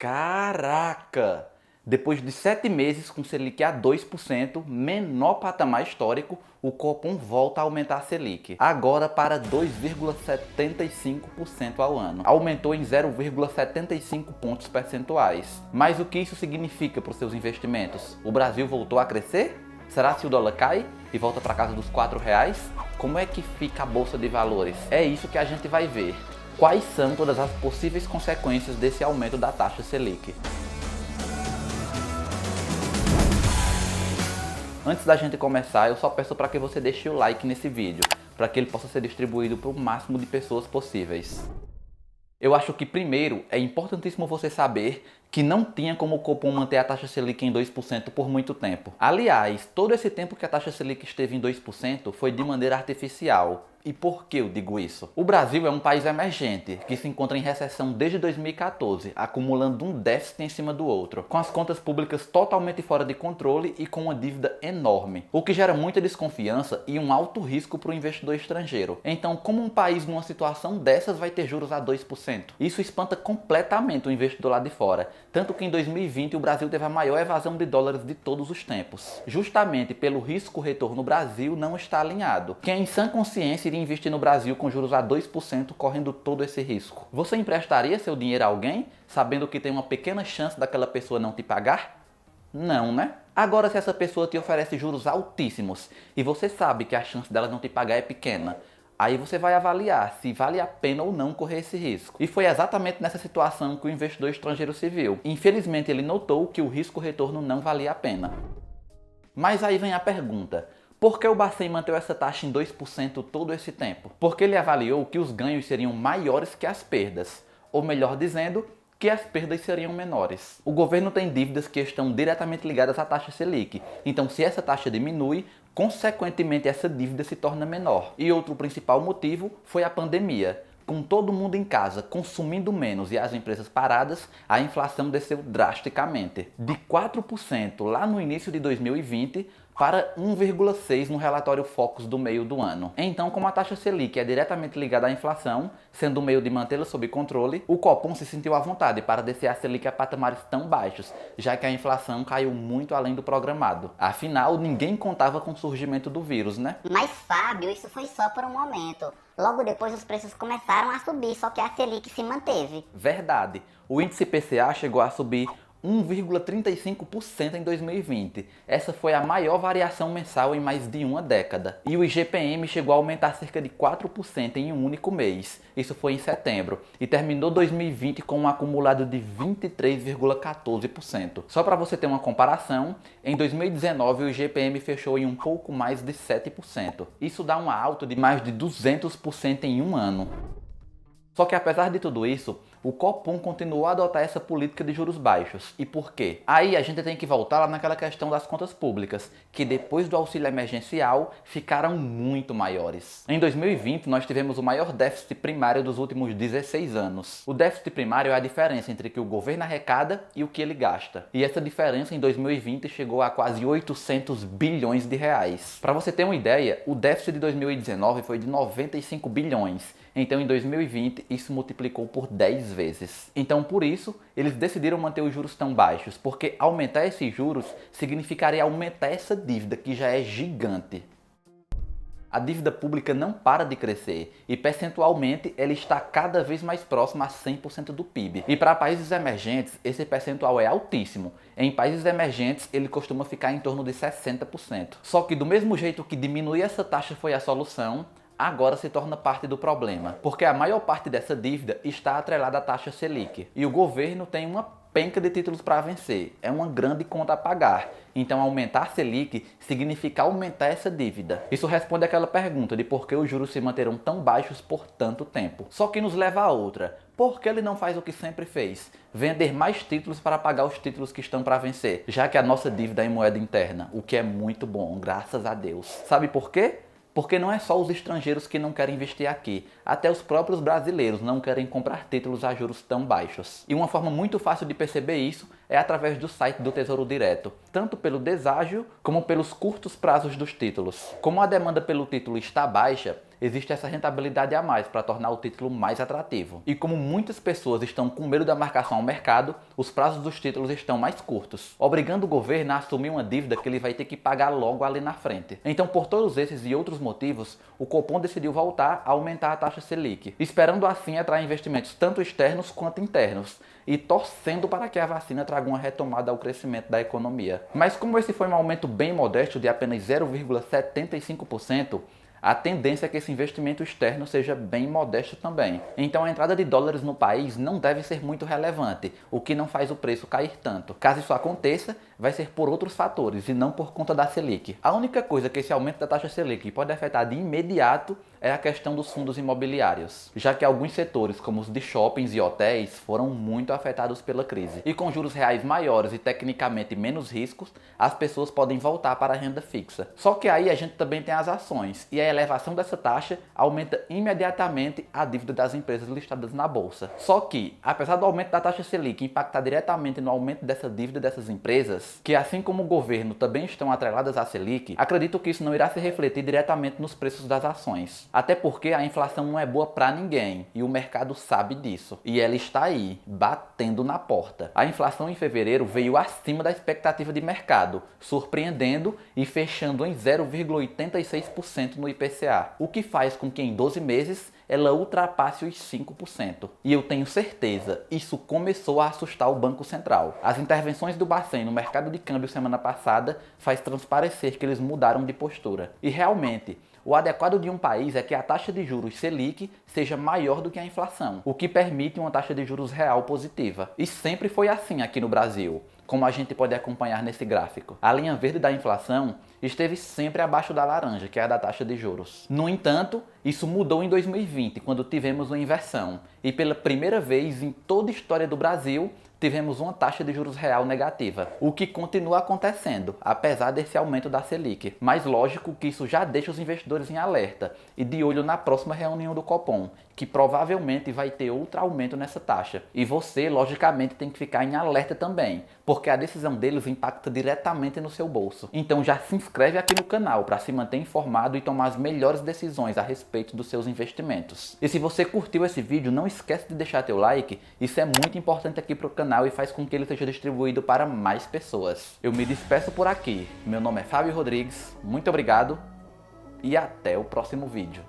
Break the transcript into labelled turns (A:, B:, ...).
A: Caraca! Depois de 7 meses com Selic a 2%, menor patamar histórico, o Copom volta a aumentar a Selic, agora para 2,75% ao ano. Aumentou em 0,75 pontos percentuais. Mas o que isso significa para os seus investimentos? O Brasil voltou a crescer? Será que o dólar cai e volta para casa dos R$ 4? Como é que fica a Bolsa de Valores? É isso que a gente vai ver. Quais são todas as possíveis consequências desse aumento da taxa Selic? Antes da gente começar, eu só peço para que você deixe o like nesse vídeo, para que ele possa ser distribuído para o máximo de pessoas possíveis. Eu acho que primeiro é importantíssimo você saber que não tinha como o Copom manter a taxa Selic em 2% por muito tempo. Aliás, todo esse tempo que a taxa Selic esteve em 2% foi de maneira artificial. E por que eu digo isso? O Brasil é um país emergente, que se encontra em recessão desde 2014, acumulando um déficit em cima do outro, com as contas públicas totalmente fora de controle e com uma dívida enorme, o que gera muita desconfiança e um alto risco para o investidor estrangeiro. Então, como um país numa situação dessas vai ter juros a 2%? Isso espanta completamente o investidor lá de fora, tanto que em 2020 o Brasil teve a maior evasão de dólares de todos os tempos, justamente pelo risco-retorno no Brasil não está alinhado. Quem em sã consciência iria investir no Brasil com juros a 2% correndo todo esse risco? Você emprestaria seu dinheiro a alguém, sabendo que tem uma pequena chance daquela pessoa não te pagar? Não, né? Agora, se essa pessoa te oferece juros altíssimos e você sabe que a chance dela não te pagar é pequena, aí você vai avaliar se vale a pena ou não correr esse risco. E foi exatamente nessa situação que o investidor estrangeiro se viu. Infelizmente, ele notou que o risco-retorno não valia a pena. Mas aí vem a pergunta: por que o Bacen manteve essa taxa em 2% todo esse tempo? Porque ele avaliou que os ganhos seriam maiores que as perdas, ou melhor dizendo, que as perdas seriam menores. O governo tem dívidas que estão diretamente ligadas à taxa Selic, então se essa taxa diminui, consequentemente essa dívida se torna menor. E outro principal motivo foi a pandemia. Com todo mundo em casa consumindo menos e as empresas paradas, a inflação desceu drasticamente, de 4% lá no início de 2020 para 1,6% no relatório Focus do meio do ano. Então, como a taxa Selic é diretamente ligada à inflação, sendo um meio de mantê-la sob controle, o Copom se sentiu à vontade para descer a Selic a patamares tão baixos, já que a inflação caiu muito além do programado. Afinal, ninguém contava com o surgimento do vírus, né?
B: Mas, Fábio, isso foi só por um momento. Logo depois os preços começaram a subir, só que a Selic se manteve.
A: Verdade. O índice IPCA chegou a subir 1,35% em 2020. Essa foi a maior variação mensal em mais de uma década. E o IGPM chegou a aumentar cerca de 4% em um único mês. Isso foi em setembro. E terminou 2020 com um acumulado de 23,14%. Só para você ter uma comparação, em 2019 o IGPM fechou em um pouco mais de 7%. Isso dá uma alta de mais de 200% em um ano. Só que apesar de tudo isso, o Copom continuou a adotar essa política de juros baixos. E por quê? Aí a gente tem que voltar lá naquela questão das contas públicas, que depois do auxílio emergencial ficaram muito maiores. Em 2020 nós tivemos o maior déficit primário dos últimos 16 anos. O déficit primário é a diferença entre o que o governo arrecada e o que ele gasta. E essa diferença em 2020 chegou a quase 800 bilhões de reais. Para você ter uma ideia, o déficit de 2019 foi de 95 bilhões. Então, em 2020, isso multiplicou por 10 vezes. Então, por isso, eles decidiram manter os juros tão baixos, porque aumentar esses juros significaria aumentar essa dívida, que já é gigante. A dívida pública não para de crescer e, percentualmente, ela está cada vez mais próxima a 100% do PIB. E para países emergentes, esse percentual é altíssimo. Em países emergentes, ele costuma ficar em torno de 60%. Só que, do mesmo jeito que diminuir essa taxa foi a solução, agora se torna parte do problema, porque a maior parte dessa dívida está atrelada à taxa Selic. E o governo tem uma penca de títulos para vencer, é uma grande conta a pagar. Então aumentar a Selic significa aumentar essa dívida. Isso responde àquela pergunta de por que os juros se manterão tão baixos por tanto tempo. Só que nos leva a outra: por que ele não faz o que sempre fez? Vender mais títulos para pagar os títulos que estão para vencer, já que a nossa dívida é em moeda interna, o que é muito bom, graças a Deus. Sabe por quê? Porque não é só os estrangeiros que não querem investir aqui, até os próprios brasileiros não querem comprar títulos a juros tão baixos. E uma forma muito fácil de perceber isso é através do site do Tesouro Direto, tanto pelo deságio como pelos curtos prazos dos títulos. Como a demanda pelo título está baixa, existe essa rentabilidade a mais para tornar o título mais atrativo. E como muitas pessoas estão com medo da marcação ao mercado, os prazos dos títulos estão mais curtos, obrigando o governo a assumir uma dívida que ele vai ter que pagar logo ali na frente. Então, por todos esses e outros motivos, o Copom decidiu voltar a aumentar a taxa Selic, esperando assim atrair investimentos tanto externos quanto internos, e torcendo para que a vacina traga uma retomada ao crescimento da economia. Mas como esse foi um aumento bem modesto de apenas 0,75%, a tendência é que esse investimento externo seja bem modesto também. Então a entrada de dólares no país não deve ser muito relevante, o que não faz o preço cair tanto. Caso isso aconteça, vai ser por outros fatores e não por conta da Selic. A única coisa que esse aumento da taxa Selic pode afetar de imediato é a questão dos fundos imobiliários, já que alguns setores, como os de shoppings e hotéis, foram muito afetados pela crise. E com juros reais maiores e tecnicamente menos riscos, as pessoas podem voltar para a renda fixa. Só que aí a gente também tem as ações, e a elevação dessa taxa aumenta imediatamente a dívida das empresas listadas na bolsa. Só que, apesar do aumento da taxa Selic impactar diretamente no aumento dessa dívida dessas empresas, que assim como o governo também estão atreladas à Selic, acredito que isso não irá se refletir diretamente nos preços das ações. Até porque a inflação não é boa para ninguém e o mercado sabe disso. E ela está aí, batendo na porta. A inflação em fevereiro veio acima da expectativa de mercado, surpreendendo e fechando em 0,86% no IPCA, o que faz com que em 12 meses ela ultrapasse os 5%. E eu tenho certeza, isso começou a assustar o Banco Central. As intervenções do Bacen no mercado de câmbio semana passada faz transparecer que eles mudaram de postura. E realmente, o adequado de um país é que a taxa de juros Selic seja maior do que a inflação, o que permite uma taxa de juros real positiva. E sempre foi assim aqui no Brasil, como a gente pode acompanhar nesse gráfico. A linha verde da inflação esteve sempre abaixo da laranja, que é a da taxa de juros. No entanto, isso mudou em 2020, quando tivemos uma inversão. E pela primeira vez em toda a história do Brasil, tivemos uma taxa de juros real negativa, o que continua acontecendo, apesar desse aumento da Selic. Mas lógico que isso já deixa os investidores em alerta e de olho na próxima reunião do Copom, que provavelmente vai ter outro aumento nessa taxa. E você, logicamente, tem que ficar em alerta também, porque a decisão deles impacta diretamente no seu bolso. Então já se inscreve aqui no canal para se manter informado e tomar as melhores decisões a respeito dos seus investimentos. E se você curtiu esse vídeo, não esquece de deixar teu like, isso é muito importante aqui para o canal e faz com que ele seja distribuído para mais pessoas. Eu me despeço por aqui, meu nome é Fábio Rodrigues, muito obrigado e até o próximo vídeo.